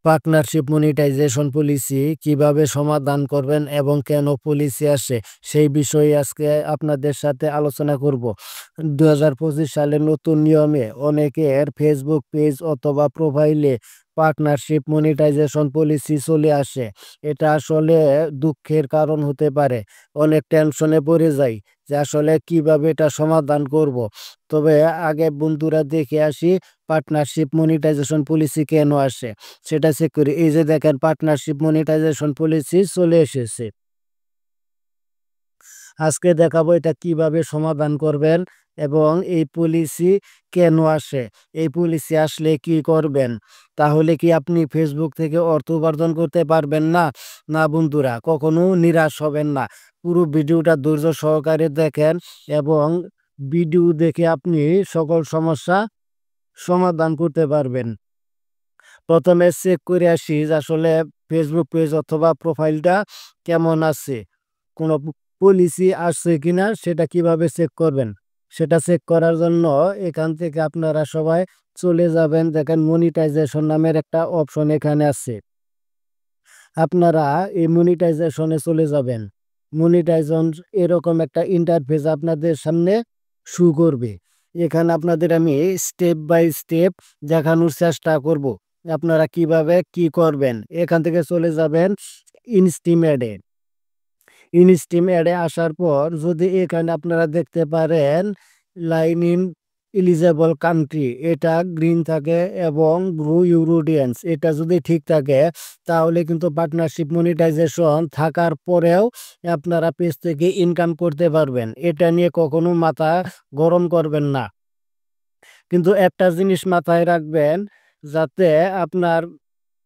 Partnership monetization policy কিভাবে সমাধান করবেন এবং কেন পলিসি আসে সেই বিষয়ে আজকে আপনাদের সাথে আলোচনা করব। 2025 সালের নতুন নিয়মে অনেকের ফেসবুক পেজ অথবা প্রোফাইলে পার্টনারশিপ মনিটাইজেশন পলিসি চলে আসে। এটা আসলে দুঃখের কারণ হতে পারে। অনেক টেনশনে পড়ে যাই যে আসলে কিভাবে এটা সমাধান করব। তবে আগে বন্ধুরা দেখে আসি পার্টনারশিপ মনিটাইজেশন পলিসি কেন আসে সেটা চেক করি। এই যে দেখেন পার্টনারশিপ মনিটাইজেশন পলিসি চলে এসেছে। আজকে দেখাবো এটা কিভাবে সমাধান করবেন এবং এই পলিসি কেন আসে, এই পলিসি আসলে কি করবেন। তাহলে কি আপনি ফেসবুক থেকে অর্থ উপার্জন করতে পারবেন না? না বন্ধুরা, কখনো নিরাশ হবেন না। পুরো ভিডিওটা ধৈর্য সহকারে দেখেন এবং ভিডিও দেখে আপনি সকল সমস্যা সমাধান করতে পারবেন। প্রথমে চেক করে আসি যে আসলে ফেসবুক পেজ অথবা প্রোফাইলটা কেমন আছে, কোনো পলিসি আসছে কিনা সেটা কিভাবে চেক করবেন। সেটা চেক করার জন্য এখান থেকে আপনারা সবাই চলে যাবেন, দেখেন মনিটাইজেশন নামের একটা অপশন এখানে আছে। আপনারা এই মনিটাইজেশনে চলে যাবেন। মনিটাইজেশন এরকম একটা ইন্টারফেস আপনাদের সামনে শো করবে। এখানে আপনাদের আমি স্টেপ বাই স্টেপ দেখানোর চেষ্টা করব আপনারা কিভাবে কি করবেন। এখান থেকে চলে যাবেন ইনস্টিম অ্যাডে। ইনস্টিম অ্যাডে আসার পর যদি এখানে আপনারা দেখতে পারেন লাইন ইন এলিজেবল কান্ট্রি, এটা গ্রিন থাকে এবং গ্রো ইউর অডিয়েন্স এটা যদি ঠিক থাকে তাহলে কিন্তু পার্টনারশিপ মনিটাইজেশন থাকার পরেও আপনারা পেজ থেকে ইনকাম করতে পারবেন। এটা নিয়ে কখনো মাথা গরম করবেন না। কিন্তু একটা জিনিস মাথায় রাখবেন, যাতে আপনার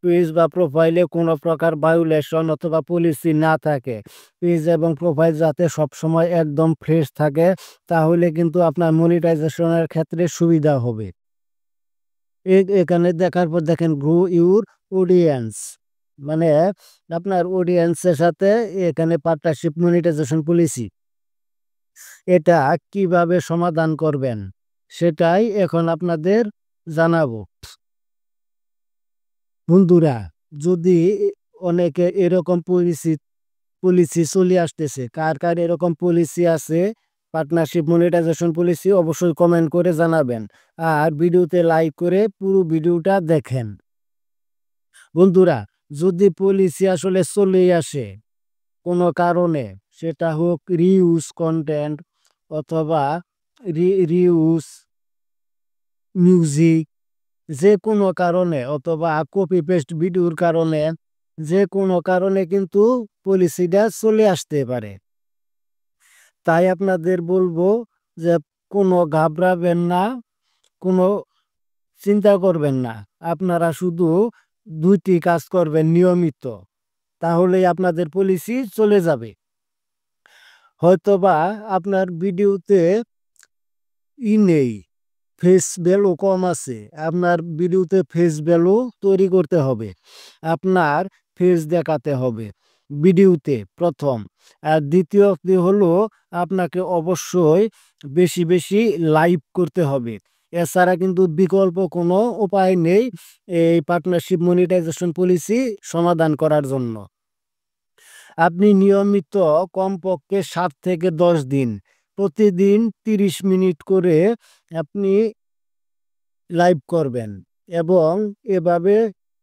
পেজ বা প্রোফাইলে কোনো প্রকার ভায়োলেশন অথবা পলিসি না থাকে। পেজ এবং প্রোফাইল যাতে সবসময় একদম ফ্রেশ থাকে, তাহলে কিন্তু আপনার মনিটাইজেশনের ক্ষেত্রে সুবিধা হবে। এখানে দেখার পর দেখেন গ্রো ইউর অডিয়েন্স, মানে আপনার অডিয়েন্সের সাথে এখানে পার্টনারশিপ মনিটাইজেশন পলিসি এটা কিভাবে সমাধান করবেন সেটাই এখন আপনাদের জানাবো। বন্ধুরা, যদি অনেকে এরকম পলিসি চলে আসতেছে, কার কার এরকম পলিসি আছে পার্টনারশিপ মনিটাইজেশন পলিসি অবশ্যই কমেন্ট করে জানাবেন আর ভিডিওতে লাইক করে পুরো ভিডিওটা দেখেন। বন্ধুরা, যদি পলিসি আসলে চলে আসে কোনো কারণে, সেটা হোক রিউজ কন্টেন্ট অথবা রিউজ মিউজিক, যে কোনো কারণে অথবা কপি পেস্ট ভিডিওর কারণে, যে কোনো কারণে কিন্তু পলিসিটা চলে আসতে পারে। তাই আপনাদের বলবো যে কোনো ঘাবড়াবেন না, কোনো চিন্তা করবেন না। আপনারা শুধু দুইটি কাজ করবেন নিয়মিত, তাহলেই আপনাদের পলিসি চলে যাবে। হয়তোবা আপনার ভিডিওতে নেই, ফেস ভ্যালু কম আছে, আপনার ভিডিওতে ফেস ভ্যালু তৈরি করতে হবে। আপনার ফেস দেখাতে হবে ভিডিওতে প্রথম। আর দ্বিতীয়টি হলো আপনাকে অবশ্যই বেশি বেশি লাইভ করতে হবে। এছাড়া কিন্তু বিকল্প কোনো উপায় নেই এই পার্টনারশিপ মনিটাইজেশন পলিসি সমাধান করার জন্য। আপনি নিয়মিত কমপক্ষে 7 থেকে 10 দিন প্রতিদিন 30 মিনিট করে আপনি লাইভ করবেন এবং এভাবে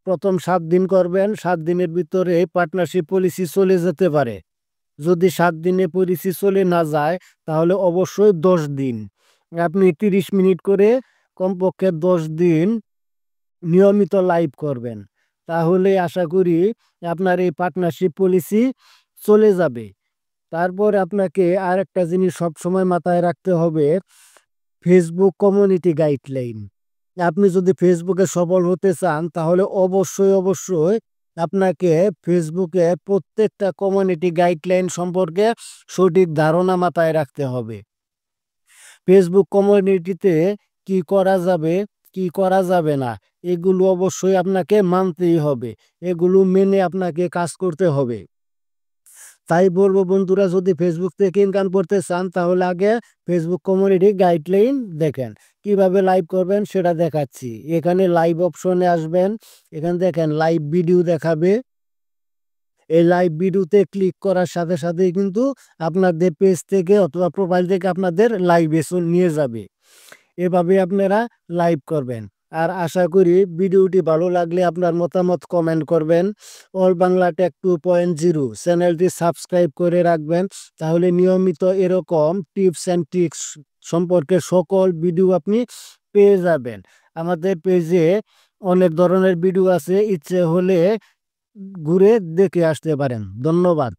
প্রথম 7 দিন করবেন। 7 দিনের ভিতরে পার্টনারশিপ পলিসি চলে যেতে পারে। যদি 7 দিনে পলিসি চলে না যায় তাহলে অবশ্যই 10 দিন আপনি 30 মিনিট করে কমপক্ষে 10 দিন নিয়মিত লাইভ করবেন। তাহলে আশা করি আপনার এই পার্টনারশিপ পলিসি চলে যাবে। তারপর আপনাকে আরেকটা জিনিস সবসময় মাথায় রাখতে হবে, ফেসবুক কমিউনিটি গাইডলাইন। আপনি যদি ফেসবুকে সফল হতে চান তাহলে অবশ্যই আপনাকে ফেসবুকে প্রত্যেকটা কমিউনিটি গাইডলাইন সম্পর্কে সঠিক ধারণা মাথায় রাখতে হবে। ফেসবুক কমিউনিটিতে কি করা যাবে, কি করা যাবে না, এগুলো অবশ্যই আপনাকে মানতেই হবে, এগুলো মেনে আপনাকে কাজ করতে হবে। তাই বলবো বন্ধুরা, যদি ফেসবুক থেকে ইনকাম করতে চান তাহলে আগে ফেসবুক কমিউনিটি গাইডলাইন দেখেন। কিভাবে লাইভ করবেন সেটা দেখাচ্ছি। এখানে লাইভ অপশনে আসবেন, এখানে দেখেন লাইভ ভিডিও দেখাবে। এই লাইভ ভিডিওতে ক্লিক করার সাথে সাথেই কিন্তু আপনাদের পেজ থেকে অথবা প্রোফাইল থেকে আপনাদের লাইভে নিয়ে যাবে। এভাবে আপনারা লাইভ করবেন। আর আশা করি ভিডিওটি ভালো লাগলে আপনার মতামত কমেন্ট করবেন। অল বাংলা টেক 2.0 চ্যানেলটি সাবস্ক্রাইব করে রাখবেন, তাহলে নিয়মিত এরকম টিপস অ্যান্ড ট্রিক্স সম্পর্কে সকল ভিডিও আপনি পেয়ে যাবেন। আমাদের পেজে অনেক ধরনের ভিডিও আছে, ইচ্ছে হলে ঘুরে দেখে আসতে পারেন। ধন্যবাদ।